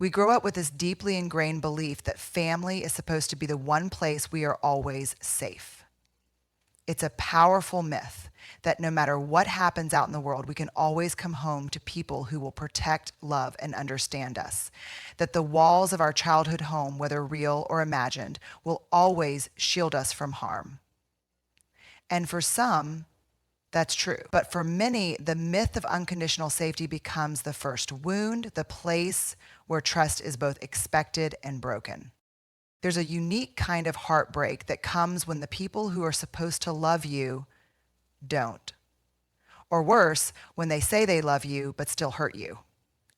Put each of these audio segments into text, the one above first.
We grow up with this deeply ingrained belief that family is supposed to be the one place we are always safe. It's a powerful myth that no matter what happens out in the world, we can always come home to people who will protect, love, and understand us. That the walls of our childhood home, whether real or imagined, will always shield us from harm. And for some, that's true. But for many, the myth of unconditional safety becomes the first wound, the place where trust is both expected and broken. There's a unique kind of heartbreak that comes when the people who are supposed to love you don't. Or worse, when they say they love you but still hurt you,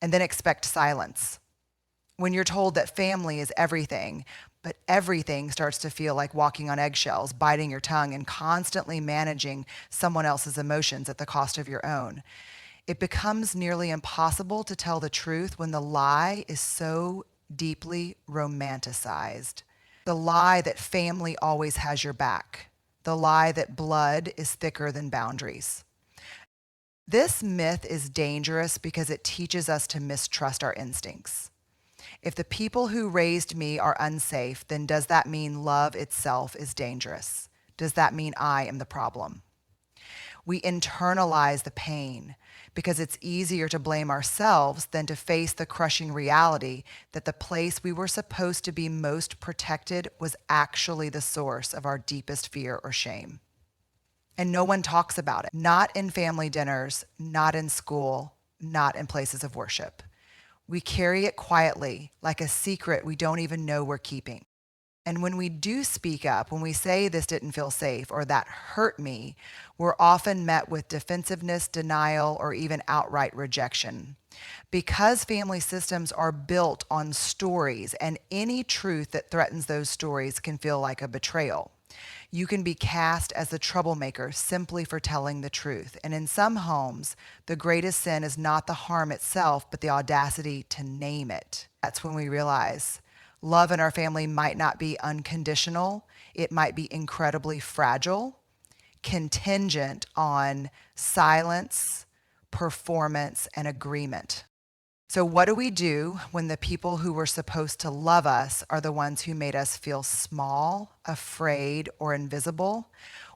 and then expect silence. When you're told that family is everything, but everything starts to feel like walking on eggshells, biting your tongue, and constantly managing someone else's emotions at the cost of your own. It becomes nearly impossible to tell the truth when the lie is so deeply romanticized. The lie that family always has your back. The lie that blood is thicker than boundaries. This myth is dangerous because it teaches us to mistrust our instincts. If the people who raised me are unsafe, then does that mean love itself is dangerous? Does that mean I am the problem? We internalize the pain because it's easier to blame ourselves than to face the crushing reality that the place we were supposed to be most protected was actually the source of our deepest fear or shame. And no one talks about it, not in family dinners, not in school, not in places of worship. We carry it quietly, like a secret we don't even know we're keeping. And when we do speak up, when we say this didn't feel safe or that hurt me, we're often met with defensiveness, denial, or even outright rejection. Because family systems are built on stories, and any truth that threatens those stories can feel like a betrayal. You can be cast as the troublemaker simply for telling the truth. And in some homes, the greatest sin is not the harm itself, but the audacity to name it. That's when we realize love in our family might not be unconditional. It might be incredibly fragile, contingent on silence, performance, and agreement. So what do we do when the people who were supposed to love us are the ones who made us feel small, afraid, or invisible?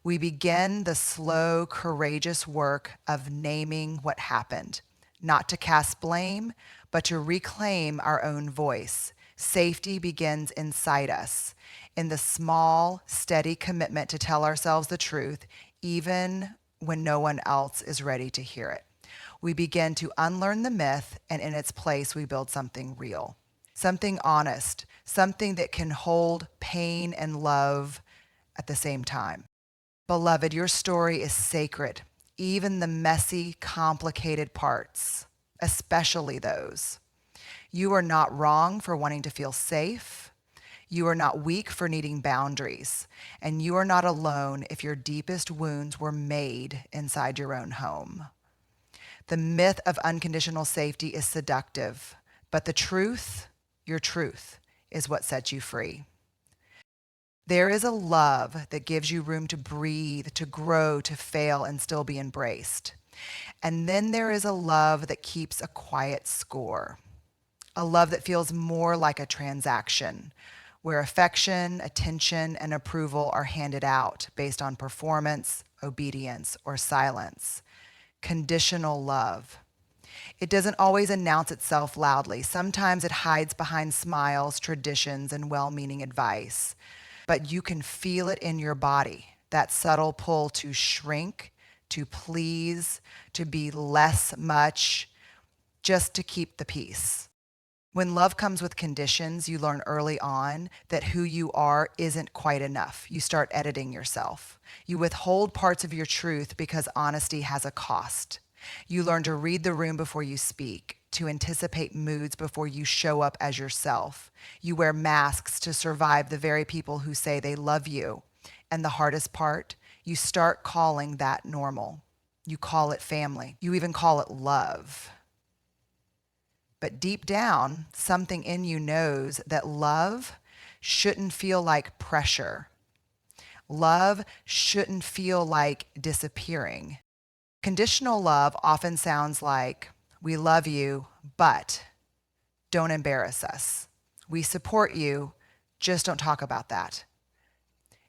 We begin the slow, courageous work of naming what happened, not to cast blame, but to reclaim our own voice. Safety begins inside us, in the small, steady commitment to tell ourselves the truth, even when no one else is ready to hear it. We begin to unlearn the myth, and in its place, we build something real, something honest, something that can hold pain and love at the same time. Beloved, your story is sacred, even the messy, complicated parts, especially those. You are not wrong for wanting to feel safe. You are not weak for needing boundaries, and you are not alone if your deepest wounds were made inside your own home. The myth of unconditional safety is seductive, but the truth, your truth, is what sets you free. There is a love that gives you room to breathe, to grow, to fail, and still be embraced. And then there is a love that keeps a quiet score, a love that feels more like a transaction, where affection, attention, and approval are handed out based on performance, obedience, or silence. Conditional love. It doesn't always announce itself loudly. Sometimes it hides behind smiles, traditions, and well-meaning advice. But you can feel it in your body, that subtle pull to shrink, to please, to be less much, just to keep the peace. When love comes with conditions, you learn early on that who you are isn't quite enough. You start editing yourself. You withhold parts of your truth because honesty has a cost. You learn to read the room before you speak, to anticipate moods before you show up as yourself. You wear masks to survive the very people who say they love you. And the hardest part, you start calling that normal. You call it family. You even call it love. But deep down, something in you knows that love shouldn't feel like pressure. Love shouldn't feel like disappearing. Conditional love often sounds like, we love you, but Don't embarrass us. We support you, just don't talk about that.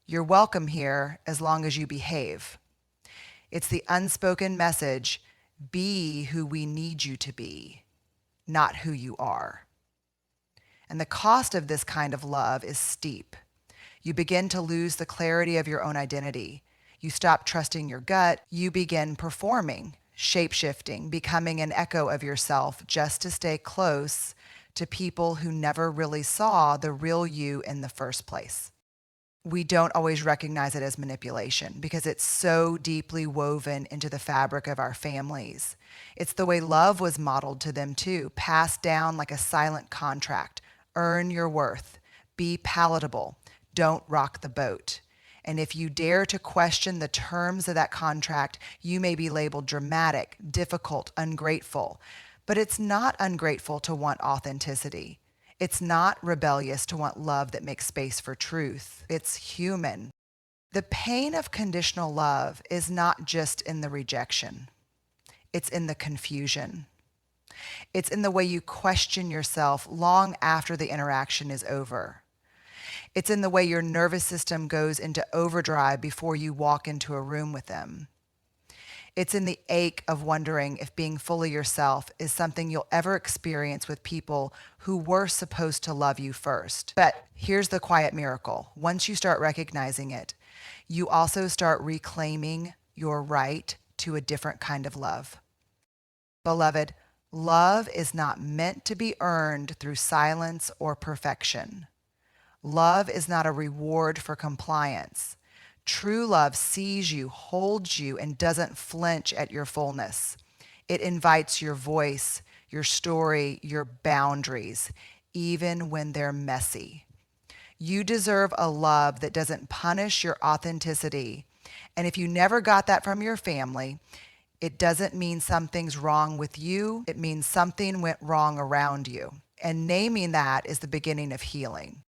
You're welcome here as long as you behave. It's the unspoken message, be who we need you to be, not who you are. And the cost of this kind of love is steep. You begin to lose the clarity of your own identity. You stop trusting your gut. You begin performing, shape-shifting, becoming an echo of yourself just to stay close to people who never really saw the real you in the first place. We don't always recognize it as manipulation because it's so deeply woven into the fabric of our families. It's the way love was modeled to them too, passed down like a silent contract. Earn your worth. Be palatable. Don't rock the boat. And if you dare to question the terms of that contract, you may be labeled dramatic, difficult, ungrateful. But it's not ungrateful to want authenticity. It's not rebellious to want love that makes space for truth. It's human. The pain of conditional love is not just in the rejection. It's in the confusion. It's in the way you question yourself long after the interaction is over. It's in the way your nervous system goes into overdrive before you walk into a room with them. It's in the ache of wondering if being fully yourself is something you'll ever experience with people who were supposed to love you first. But here's the quiet miracle. Once you start recognizing it, you also start reclaiming your right to a different kind of love. Beloved, love is not meant to be earned through silence or perfection. Love is not a reward for compliance. True love sees you, holds you, and doesn't flinch at your fullness. It invites your voice, your story, your boundaries, even when they're messy. You deserve a love that doesn't punish your authenticity. And if you never got that from your family, it doesn't mean something's wrong with you. It means something went wrong around you. And naming that is the beginning of healing.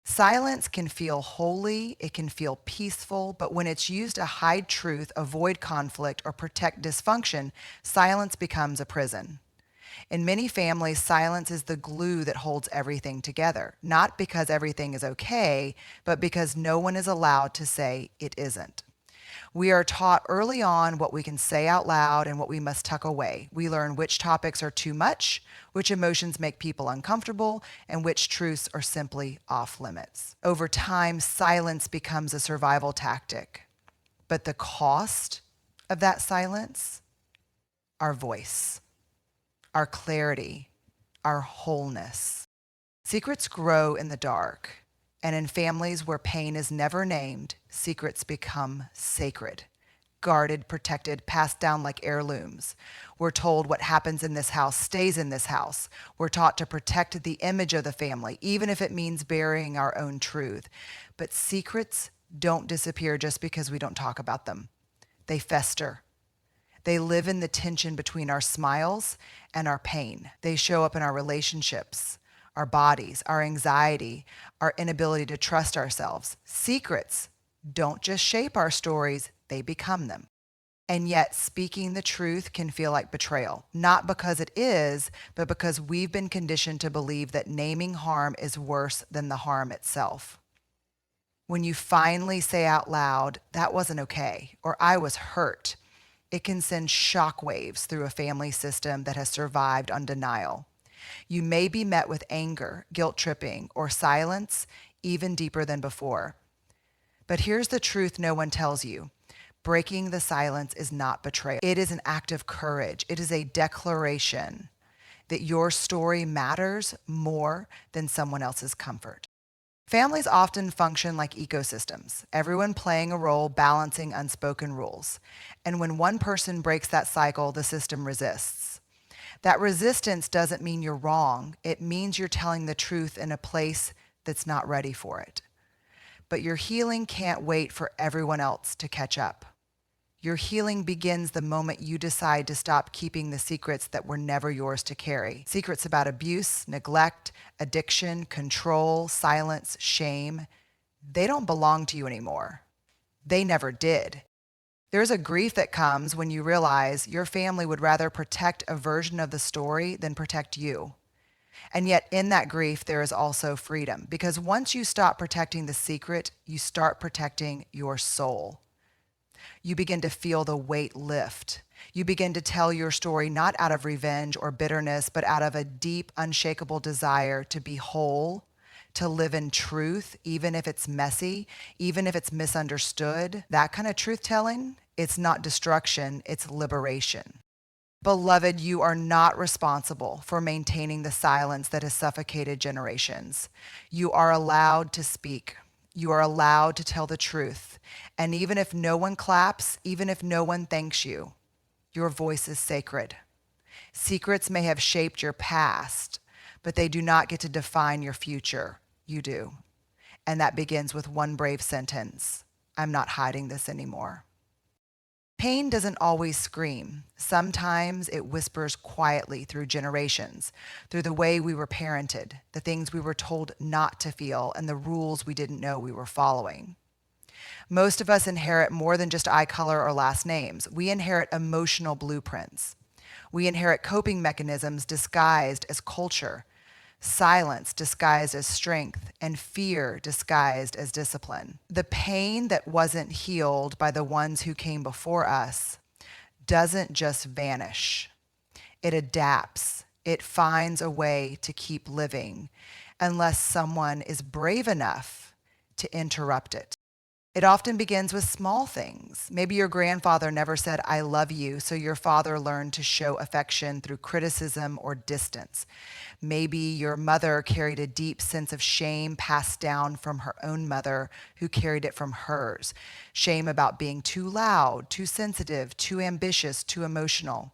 Silence can feel holy, it can feel peaceful, but when it's used to hide truth, avoid conflict, or protect dysfunction, silence becomes a prison. In many families, silence is the glue that holds everything together, not because everything is okay, but because no one is allowed to say it isn't. We are taught early on what we can say out loud and what we must tuck away. We learn which topics are too much, which emotions make people uncomfortable, and which truths are simply off limits. Over time, silence becomes a survival tactic. But the cost of that silence? Our voice, our clarity, our wholeness. Secrets grow in the dark. And in families where pain is never named, secrets become sacred, guarded, protected, passed down like heirlooms. We're told what happens in this house stays in this house. We're taught to protect the image of the family, even if it means burying our own truth. But secrets don't disappear just because we don't talk about them. They fester. They live in the tension between our smiles and our pain. They show up in our relationships, our bodies, our anxiety, our inability to trust ourselves. Secrets don't just shape our stories, they become them. And yet, speaking the truth can feel like betrayal, not because it is, but because we've been conditioned to believe that naming harm is worse than the harm itself. When you finally say out loud, that wasn't okay, or I was hurt, it can send shockwaves through a family system that has survived on denial. You may be met with anger, guilt tripping, or silence even deeper than before. But here's the truth no one tells you. Breaking the silence is not betrayal. It is an act of courage. It is a declaration that your story matters more than someone else's comfort. Families often function like ecosystems, everyone playing a role balancing unspoken rules. And when one person breaks that cycle, the system resists. That resistance doesn't mean you're wrong. It means you're telling the truth in a place that's not ready for it. But your healing can't wait for everyone else to catch up. Your healing begins the moment you decide to stop keeping the secrets that were never yours to carry. Secrets about abuse, neglect, addiction, control, silence, shame. They don't belong to you anymore. They never did. There's a grief that comes when you realize your family would rather protect a version of the story than protect you. And yet in that grief, there is also freedom, because once you stop protecting the secret, you start protecting your soul. You begin to feel the weight lift. You begin to tell your story not out of revenge or bitterness, but out of a deep, unshakable desire to be whole, to live in truth, even if it's messy, even if it's misunderstood. That kind of truth telling, it's not destruction, it's liberation. Beloved, you are not responsible for maintaining the silence that has suffocated generations. You are allowed to speak. You are allowed to tell the truth. And even if no one claps, even if no one thanks you, your voice is sacred. Secrets may have shaped your past, but they do not get to define your future. You do. And that begins with one brave sentence: I'm not hiding this anymore. Pain doesn't always scream. Sometimes it whispers quietly through generations, through the way we were parented, the things we were told not to feel, and the rules we didn't know we were following. Most of us inherit more than just eye color or last names. We inherit emotional blueprints. We inherit coping mechanisms disguised as culture, silence disguised as strength, and fear disguised as discipline. The pain that wasn't healed by the ones who came before us doesn't just vanish. It adapts. It finds a way to keep living unless someone is brave enough to interrupt it. It often begins with small things. Maybe your grandfather never said, I love you, so your father learned to show affection through criticism or distance. Maybe your mother carried a deep sense of shame passed down from her own mother, who carried it from hers. Shame about being too loud, too sensitive, too ambitious, too emotional.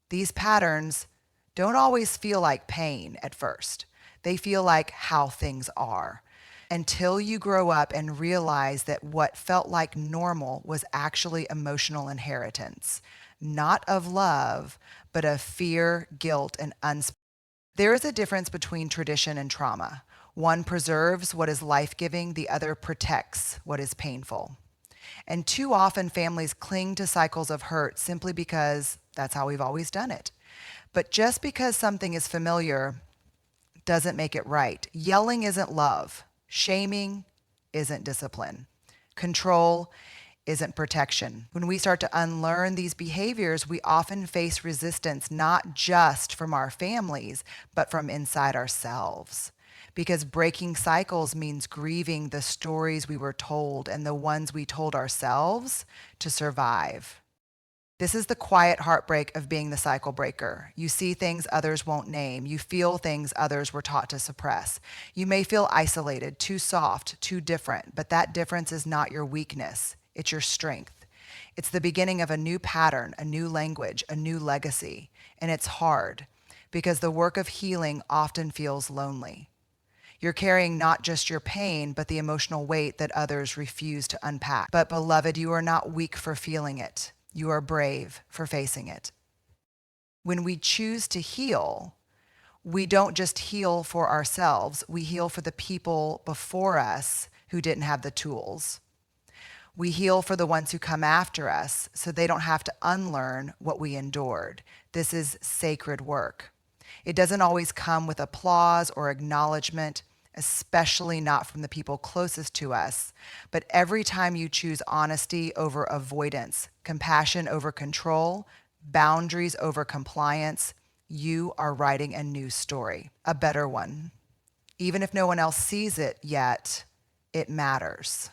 These patterns don't always feel like pain at first. They feel like how things are, until you grow up and realize that what felt like normal was actually emotional inheritance, not of love, but of fear, guilt, and unspoken. There is a difference between tradition and trauma. One preserves what is life-giving, the other protects what is painful. And too often families cling to cycles of hurt simply because that's how we've always done it. But just because something is familiar doesn't make it right. Yelling isn't love. Shaming isn't discipline. Control isn't protection. When we start to unlearn these behaviors, we often face resistance, not just from our families, but from inside ourselves. Because breaking cycles means grieving the stories we were told and the ones we told ourselves to survive. This is the quiet heartbreak of being the cycle breaker. You see things others won't name. You feel things others were taught to suppress. You may feel isolated, too soft, too different, but that difference is not your weakness. It's your strength. It's the beginning of a new pattern, a new language, a new legacy. And it's hard because the work of healing often feels lonely. You're carrying not just your pain, but the emotional weight that others refuse to unpack. But beloved, you are not weak for feeling it. You are brave for facing it. When we choose to heal, we don't just heal for ourselves, we heal for the people before us who didn't have the tools. We heal for the ones who come after us so they don't have to unlearn what we endured. This is sacred work. It doesn't always come with applause or acknowledgement, especially not from the people closest to us. But every time you choose honesty over avoidance, compassion over control, boundaries over compliance, you are writing a new story, a better one. Even if no one else sees it yet, it matters.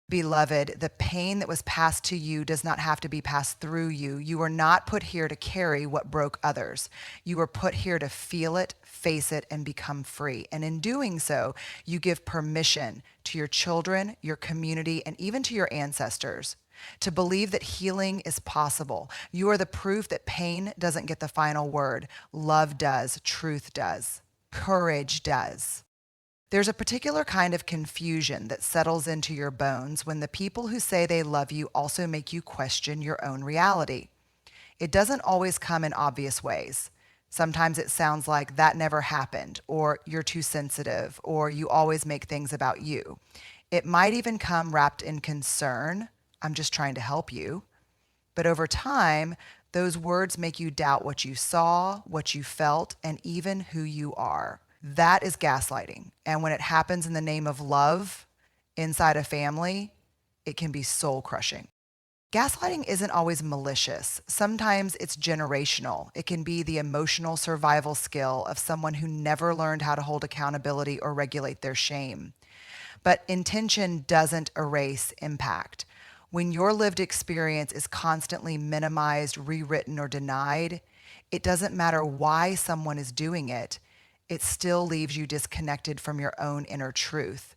Beloved, the pain that was passed to you does not have to be passed through you. You were not put here to carry what broke others. You were put here to feel it, face it, and become free. And in doing so, you give permission to your children, your community, and even to your ancestors to believe that healing is possible. You are the proof that pain doesn't get the final word. Love does, truth does, courage does. There's a particular kind of confusion that settles into your bones when the people who say they love you also make you question your own reality. It doesn't always come in obvious ways. Sometimes it sounds like that never happened, or you're too sensitive, or you always make things about you. It might even come wrapped in concern. I'm just trying to help you. But over time, Those words make you doubt what you saw, what you felt, and even who you are. That is gaslighting. And when it happens in the name of love inside a family, it can be soul crushing. Gaslighting isn't always malicious. Sometimes it's generational. It can be the emotional survival skill of someone who never learned how to hold accountability or regulate their shame. But intention doesn't erase impact. When your lived experience is constantly minimized, rewritten, or denied, it doesn't matter why someone is doing it. It still leaves you disconnected from your own inner truth.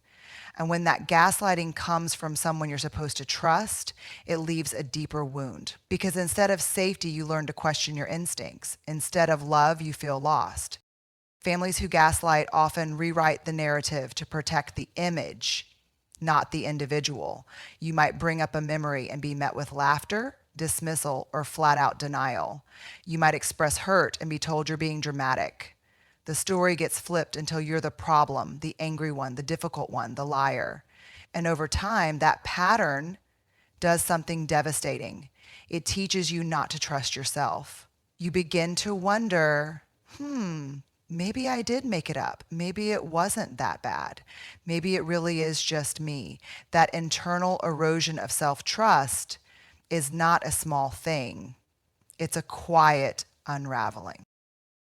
And when that gaslighting comes from someone you're supposed to trust, it leaves a deeper wound. Because instead of safety, you learn to question your instincts. Instead of love, you feel lost. Families who gaslight often rewrite the narrative to protect the image, not the individual. You might bring up a memory and be met with laughter, dismissal, or flat out denial. You might express hurt and be told you're being dramatic. The story gets flipped until you're the problem, the angry one, the difficult one, the liar. And over time, that pattern does something devastating. It teaches you not to trust yourself. You begin to wonder, maybe I did make it up. Maybe it wasn't that bad. Maybe it really is just me. That internal erosion of self-trust is not a small thing. It's a quiet unraveling.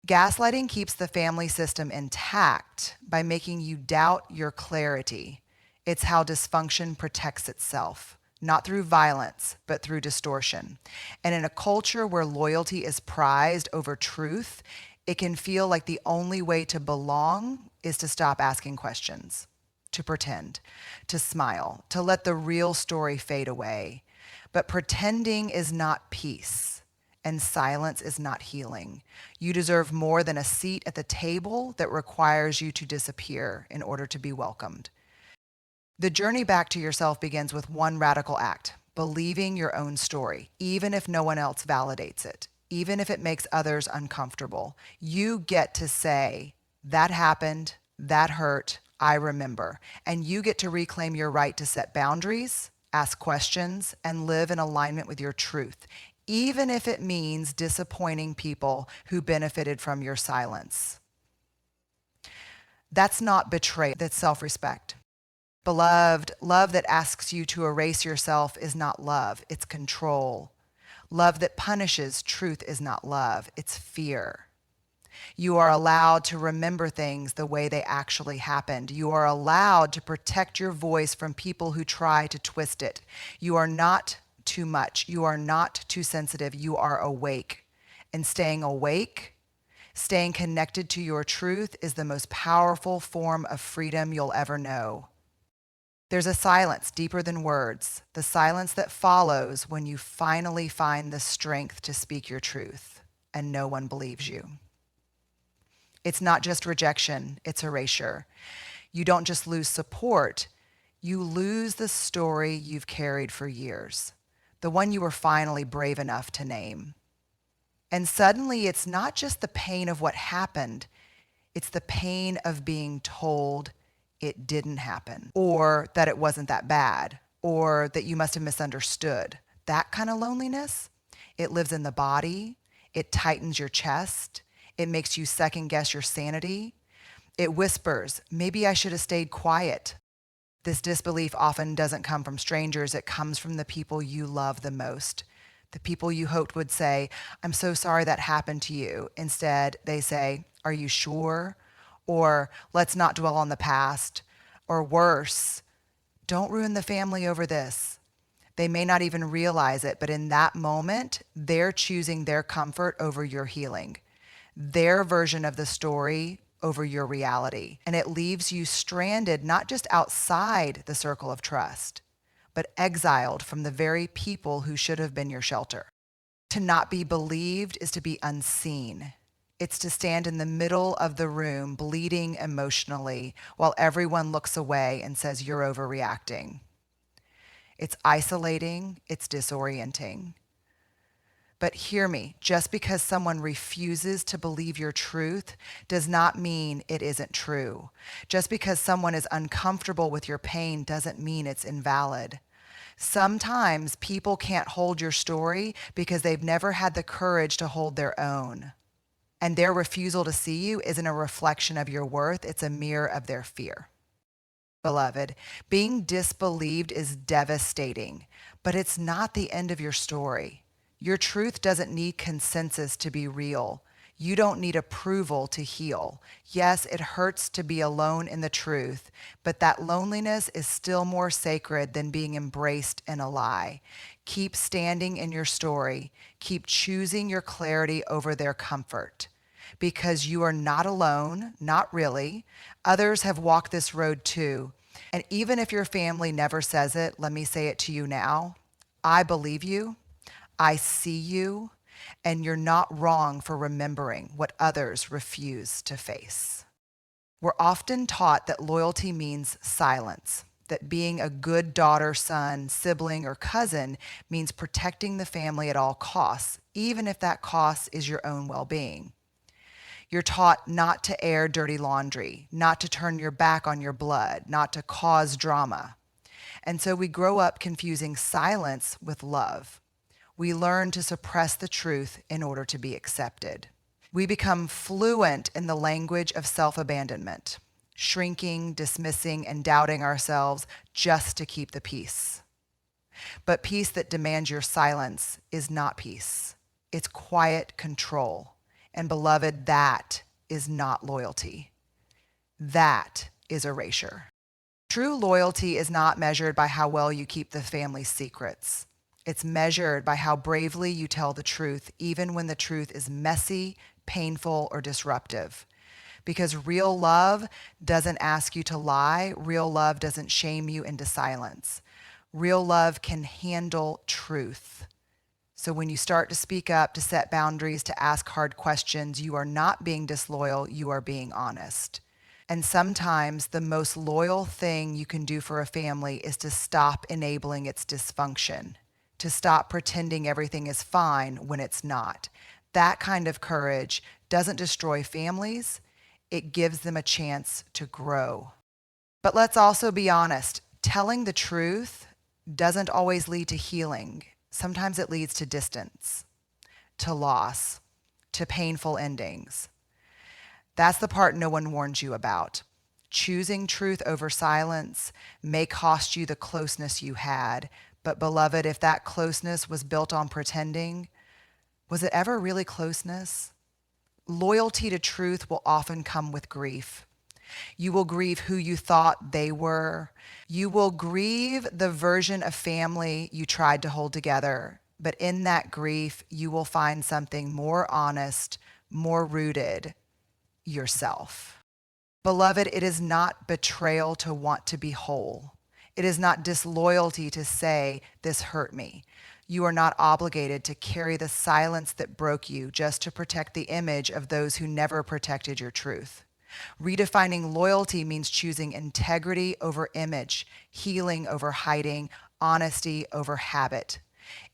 Gaslighting keeps the family system intact by making you doubt your clarity. It's how dysfunction protects itself, not through violence, but through distortion. And in a culture where loyalty is prized over truth, it can feel like the only way to belong is to stop asking questions, to pretend, to smile, to let the real story fade away. But pretending is not peace. And silence is not healing. You deserve more than a seat at the table that requires you to disappear in order to be welcomed. The journey back to yourself begins with one radical act: believing your own story, even if no one else validates it, even if it makes others uncomfortable. You get to say, that happened, that hurt, I remember. And you get to reclaim your right to set boundaries, ask questions, and live in alignment with your truth, even if it means disappointing people who benefited from your silence. That's not betrayal, that's self-respect. Beloved, love that asks you to erase yourself is not love, it's control. Love that punishes truth is not love, it's fear. You are allowed to remember things the way they actually happened. You are allowed to protect your voice from people who try to twist it. You are not too much. You are not too sensitive. You are awake. And staying awake, staying connected to your truth is the most powerful form of freedom you'll ever know. There's a silence deeper than words, the silence that follows when you finally find the strength to speak your truth and no one believes you. It's not just rejection, it's erasure. You don't just lose support, you lose the story you've carried for years, the one you were finally brave enough to name. And suddenly it's not just the pain of what happened, it's the pain of being told it didn't happen, or that it wasn't that bad, or that you must have misunderstood. That kind of loneliness, it lives in the body, it tightens your chest, it makes you second guess your sanity. It whispers, maybe I should have stayed quiet. This disbelief often doesn't come from strangers, it comes from the people you love the most. The people you hoped would say, I'm so sorry that happened to you. Instead, they say, are you sure? Or let's not dwell on the past. Or worse, don't ruin the family over this. They may not even realize it, but in that moment, they're choosing their comfort over your healing, their version of the story over your reality. And it leaves you stranded, not just outside the circle of trust, but exiled from the very people who should have been your shelter. To not be believed is to be unseen. It's to stand in the middle of the room, bleeding emotionally, while everyone looks away and says you're overreacting. It's isolating, it's disorienting. But hear me, just because someone refuses to believe your truth does not mean it isn't true. Just because someone is uncomfortable with your pain doesn't mean it's invalid. Sometimes people can't hold your story because they've never had the courage to hold their own. And their refusal to see you isn't a reflection of your worth, it's a mirror of their fear. Beloved, being disbelieved is devastating, but it's not the end of your story. Your truth doesn't need consensus to be real. You don't need approval to heal. Yes, it hurts to be alone in the truth, but that loneliness is still more sacred than being embraced in a lie. Keep standing in your story. Keep choosing your clarity over their comfort. Because you are not alone, not really. Others have walked this road too. And even if your family never says it, let me say it to you now. I believe you. I see you. And you're not wrong for remembering what others refuse to face. We're often taught that loyalty means silence, that being a good daughter, son, sibling, or cousin means protecting the family at all costs, even if that cost is your own well-being. You're taught not to air dirty laundry, not to turn your back on your blood, not to cause drama. And so we grow up confusing silence with love. We learn to suppress the truth in order to be accepted. We become fluent in the language of self-abandonment, shrinking, dismissing, and doubting ourselves just to keep the peace. But peace that demands your silence is not peace. It's quiet control. And beloved, that is not loyalty. That is erasure. True loyalty is not measured by how well you keep the family's secrets. It's measured by how bravely you tell the truth, even when the truth is messy, painful, or disruptive. Because real love doesn't ask you to lie. Real love doesn't shame you into silence. Real love can handle truth. So when you start to speak up, to set boundaries, to ask hard questions, you are not being disloyal, you are being honest. And sometimes the most loyal thing you can do for a family is to stop enabling its dysfunction, to stop pretending everything is fine when it's not. That kind of courage doesn't destroy families, it gives them a chance to grow. But let's also be honest, telling the truth doesn't always lead to healing. Sometimes it leads to distance, to loss, to painful endings. That's the part no one warns you about. Choosing truth over silence may cost you the closeness you had, but beloved, if that closeness was built on pretending, was it ever really closeness? Loyalty to truth will often come with grief. You will grieve who you thought they were. You will grieve the version of family you tried to hold together. But in that grief, you will find something more honest, more rooted, yourself. Beloved, it is not betrayal to want to be whole. It is not disloyalty to say, this hurt me. You are not obligated to carry the silence that broke you just to protect the image of those who never protected your truth. Redefining loyalty means choosing integrity over image, healing over hiding, honesty over habit.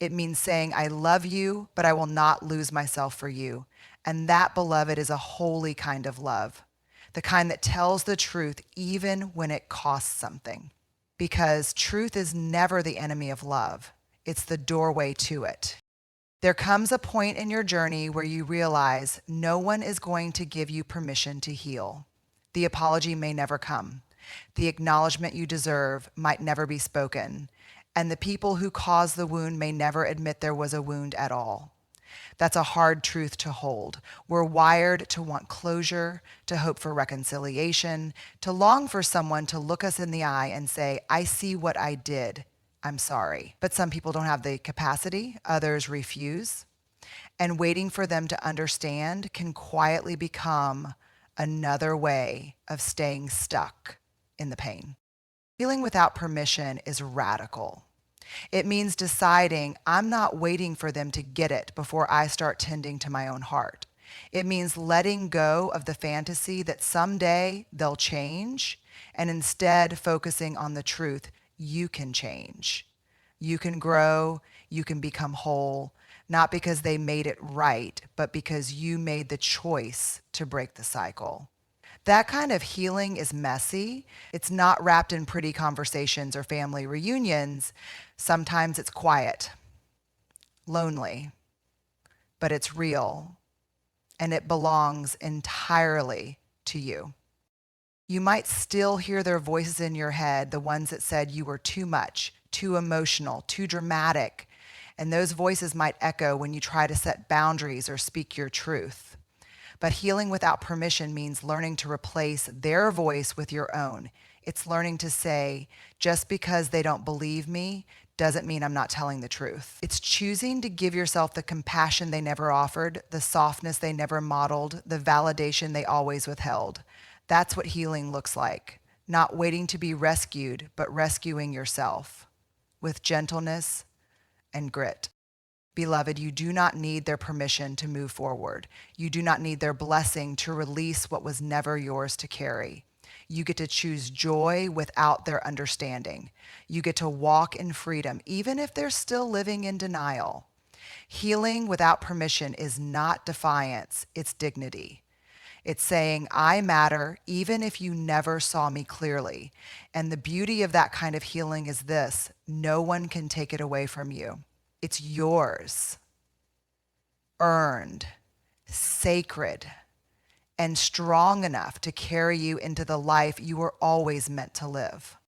It means saying, I love you, but I will not lose myself for you. And that, beloved, is a holy kind of love, the kind that tells the truth even when it costs something. Because truth is never the enemy of love. It's the doorway to it. There comes a point in your journey where you realize no one is going to give you permission to heal. The apology may never come. The acknowledgement you deserve might never be spoken. And the people who caused the wound may never admit there was a wound at all. That's a hard truth to hold. We're wired to want closure, to hope for reconciliation, to long for someone to look us in the eye and say, I see what I did. I'm sorry. But some people don't have the capacity. Others refuse. And waiting for them to understand can quietly become another way of staying stuck in the pain. Healing without permission is radical. It means deciding I'm not waiting for them to get it before I start tending to my own heart. It means letting go of the fantasy that someday they'll change and instead focusing on the truth. You can change. You can grow. You can become whole, not because they made it right, but because you made the choice to break the cycle. That kind of healing is messy. It's not wrapped in pretty conversations or family reunions. Sometimes it's quiet, lonely, but it's real, and it belongs entirely to you. You might still hear their voices in your head, the ones that said you were too much, too emotional, too dramatic. And those voices might echo when you try to set boundaries or speak your truth. But healing without permission means learning to replace their voice with your own. It's learning to say, just because they don't believe me doesn't mean I'm not telling the truth. It's choosing to give yourself the compassion they never offered, the softness they never modeled, the validation they always withheld. That's what healing looks like. Not waiting to be rescued, but rescuing yourself with gentleness and grit. Beloved, you do not need their permission to move forward. You do not need their blessing to release what was never yours to carry. You get to choose joy without their understanding. You get to walk in freedom, even if they're still living in denial. Healing without permission is not defiance, it's dignity. It's saying, I matter even if you never saw me clearly. And the beauty of that kind of healing is this: no one can take it away from you. It's yours, earned, sacred, and strong enough to carry you into the life you were always meant to live.